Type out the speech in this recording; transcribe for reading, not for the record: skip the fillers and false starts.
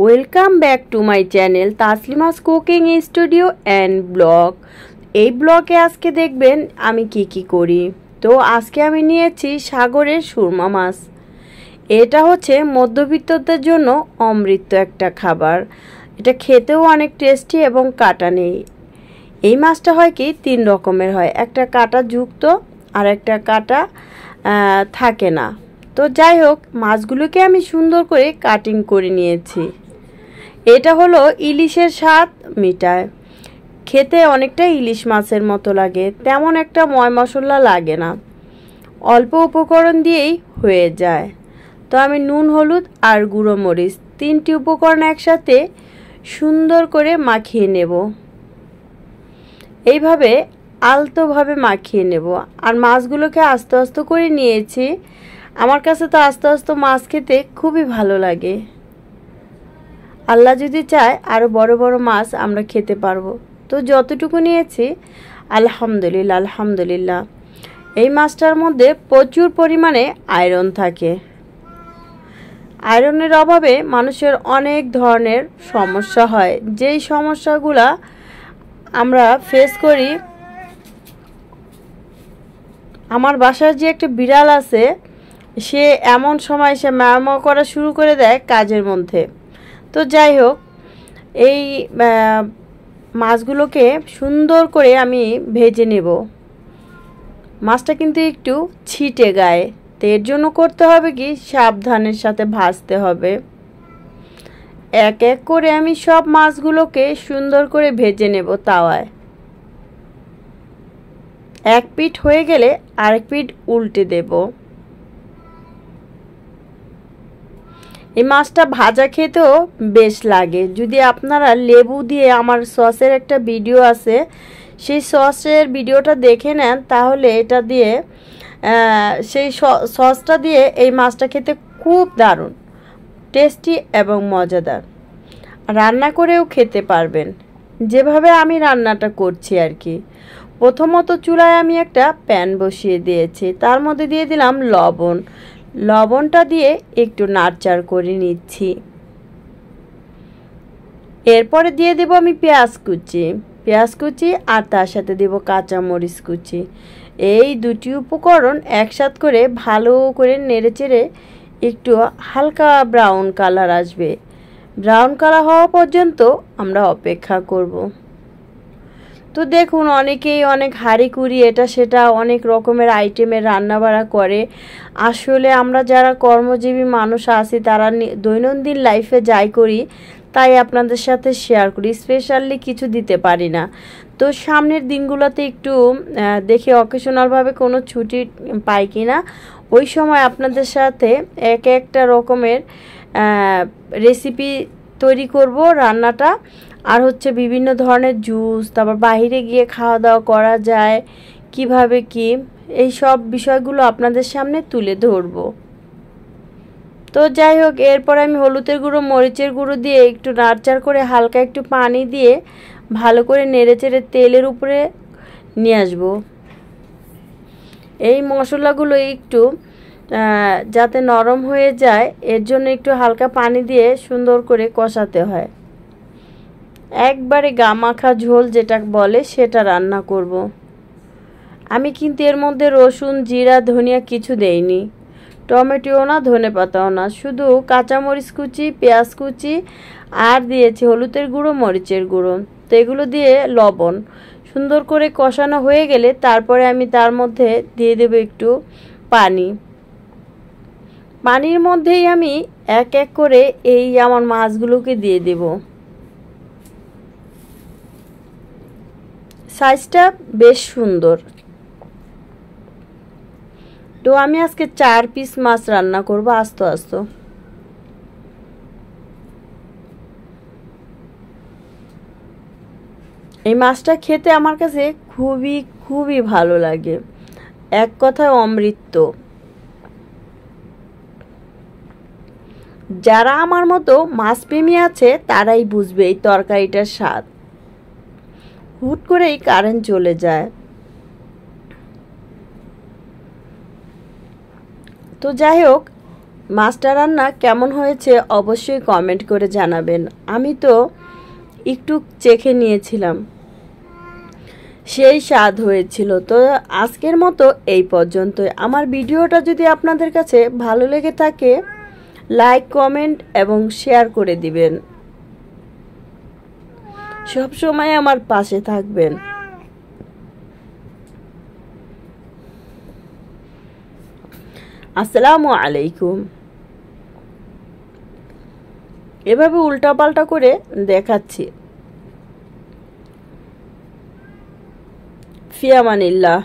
Welcome back to my channel Taslima's cooking studio and blog. এই ব্লগে আজকে দেখবেন আমি কি করি। তো আজকে আমি নিয়েছি সাগরের সুরমা মাছ। এটা হচ্ছে মধ্যবিত্তদের জন্য অমৃত একটা খাবার। এটা খেতেও অনেক টেস্টি এবং কাটা নেই। এই মাছটা হয় কি 3 রকমের হয়, একটা কাটা যুক্ত আর একটা কাটা থাকে না। তো যাই হোক, মাছগুলোকে আমি সুন্দর করে কাটিং করে নিয়েছি। এটা হলো ইলিশের স্বাদ মিটায়, খেতে অনেকটা ইলিশ মাছের মতো লাগে, তেমন একটা ময় মশলা লাগে না, অল্প উপকরণ দিয়েই হয়ে যায়। তো আমি নুন, হলুদ আর গুঁড়ো মরিচ 3টি উপকরণ একসাথে সুন্দর করে মাখিয়ে নেব। এইভাবে আলতোভাবে মাখিয়ে নেব। আর মাছগুলোকে আস্তে আস্তে করে নিয়েছি। আমার কাছে তো আস্তে আস্তে মাছ খেতে খুবই ভালো লাগে। আল্লাহ যদি চায় আরও বড় বড় মাছ আমরা খেতে পারবো। তো যতটুকু নিয়েছি আলহামদুলিল্লাহ আলহামদুলিল্লাহ। এই মাছটার মধ্যে প্রচুর পরিমাণে আয়রন থাকে। আয়রনের অভাবে মানুষের অনেক ধরনের সমস্যা হয়, যেই সমস্যাগুলা আমরা ফেস করি। আমার বাসায় যে একটা বিড়াল আছে, সে এমন সময় সে ম্যাও করা শুরু করে দেয় কাজের মধ্যে। তো যাই হোক, এই মাছগুলোকে সুন্দর করে আমি ভেজে নেব। মাছটা কিন্তু একটু ছিটে গায়ে, তো এর জন্য করতে হবে কি সাবধানের সাথে ভাজতে হবে। এক এক করে আমি সব মাছগুলোকে সুন্দর করে ভেজে নেব তাওয়ায়। এক পিঠ হয়ে গেলে আরেক পিঠ উল্টে দেব। এই মাছটা ভাজা খেতেও বেশ লাগে। যদি আপনারা লেবু দিয়ে, আমার সসের একটা ভিডিও আছে, সেই সসের ভিডিওটা দেখে নেন, তাহলে এটা দিয়ে সেই সসটা দিয়ে এই মাছটা খেতে খুব দারুণ টেস্টি এবং মজাদার। রান্না করেও খেতে পারবেন, যেভাবে আমি রান্নাটা করছি আর কি। প্রথমত চুলায় আমি একটা প্যান বসিয়ে দিয়েছি, তার মধ্যে দিয়ে দিলাম লবণ। লবণটা দিয়ে একটু নাড়চাড় করে নিচ্ছি। এরপরে দিয়ে দেব আমি পেঁয়াজ কুচি আর তার সাথে দেব কাঁচামরিচ কুচি। এই দুটি উপকরণ একসাথে করে ভালো করে নেড়েচেড়ে একটু হালকা ব্রাউন কালার আসবে। ব্রাউন কালার হওয়া পর্যন্ত আমরা অপেক্ষা করব। তো দেখুন, অনেকেই অনেক হাঁড়িকুড়ি এটা সেটা অনেক রকমের আইটেমের রান্নাবাড়া করে। আসলে আমরা যারা কর্মজীবী মানুষ আছি, তারা দৈনন্দিন লাইফে যাই করি, তাই আপনাদের সাথে শেয়ার করি। স্পেশালি কিছু দিতে পারি না। তো সামনের দিনগুলোতে একটু দেখি অকেশনালভাবে কোনো ছুটি পাই কি না, ওই সময় আপনাদের সাথে এক একটা রকমের রেসিপি তৈরি করব রান্নাটা। আর হচ্ছে বিভিন্ন ধরনের জুস, তারপর বাইরে গিয়ে খাওয়া দাওয়া করা যায় কিভাবে কি, এই সব বিষয়গুলো আপনাদের সামনে তুলে ধরব। তো যাই হোক, এরপর আমি হলুদের গুঁড়ো, মরিচের গুঁড়ো দিয়ে একটু নাড়চাড় করে হালকা একটু পানি দিয়ে ভালো করে নেড়েচেড়ে তেলের উপরে নিয়ে আসব। এই মশলাগুলো একটু যাতে নরম হয়ে যায়, এর জন্য একটু হালকা পানি দিয়ে সুন্দর করে কষাতে হয়। একবারে গামাখা ঝোল যেটা বলে সেটা রান্না করব। আমি কিন্তু এর মধ্যে রসুন, জিরা, ধনিয়া কিছু দেইনি, টমেটোও না, ধনেপাতাও না, শুধু কাঁচামরিচ কুচি, পেঁয়াজ কুচি আর দিয়েছি হলুদের গুঁড়ো, মরিচের গুঁড়ো। তো এগুলো দিয়ে লবণ সুন্দর করে কষানো হয়ে গেলে তারপরে আমি তার মধ্যে দিয়ে দেব একটু পানি। পানির মধ্যেই আমি এক এক করে এই আমার মাছগুলোকে দিয়ে দেব। সাইজটা বেশ সুন্দর। তো আমি আজকে 4 পিস মাছ রান্না করব আস্তে আস্তে। এই মাছটা খেতে আমার কাছে খুবই খুবই ভালো লাগে, এক কথায় অমৃত। যারা আমার মতো মাছপ্রেমী আছে তারাই বুঝবে এই তরকারিটার স্বাদ। হুট করেই কারেন্ট চলে যায়। তো যাই হোক, মাছটা রান্না কেমন হয়েছে অবশ্যই কমেন্ট করে জানাবেন। আমি তো একটু চেখে নিয়েছিলাম, সেই স্বাদ হয়েছিল। তো আজকের মতো এই পর্যন্তই। আমার ভিডিওটা যদি আপনাদের কাছে ভালো লেগে থাকে লাইক, কমেন্ট এবং শেয়ার করে দিবেন। সব সময় আমার পাশে থাকবেন। আসসালামু আলাইকুম। এভাবে উল্টাপাল্টা করে দেখাচ্ছি। ফি আমানিল্লাহ।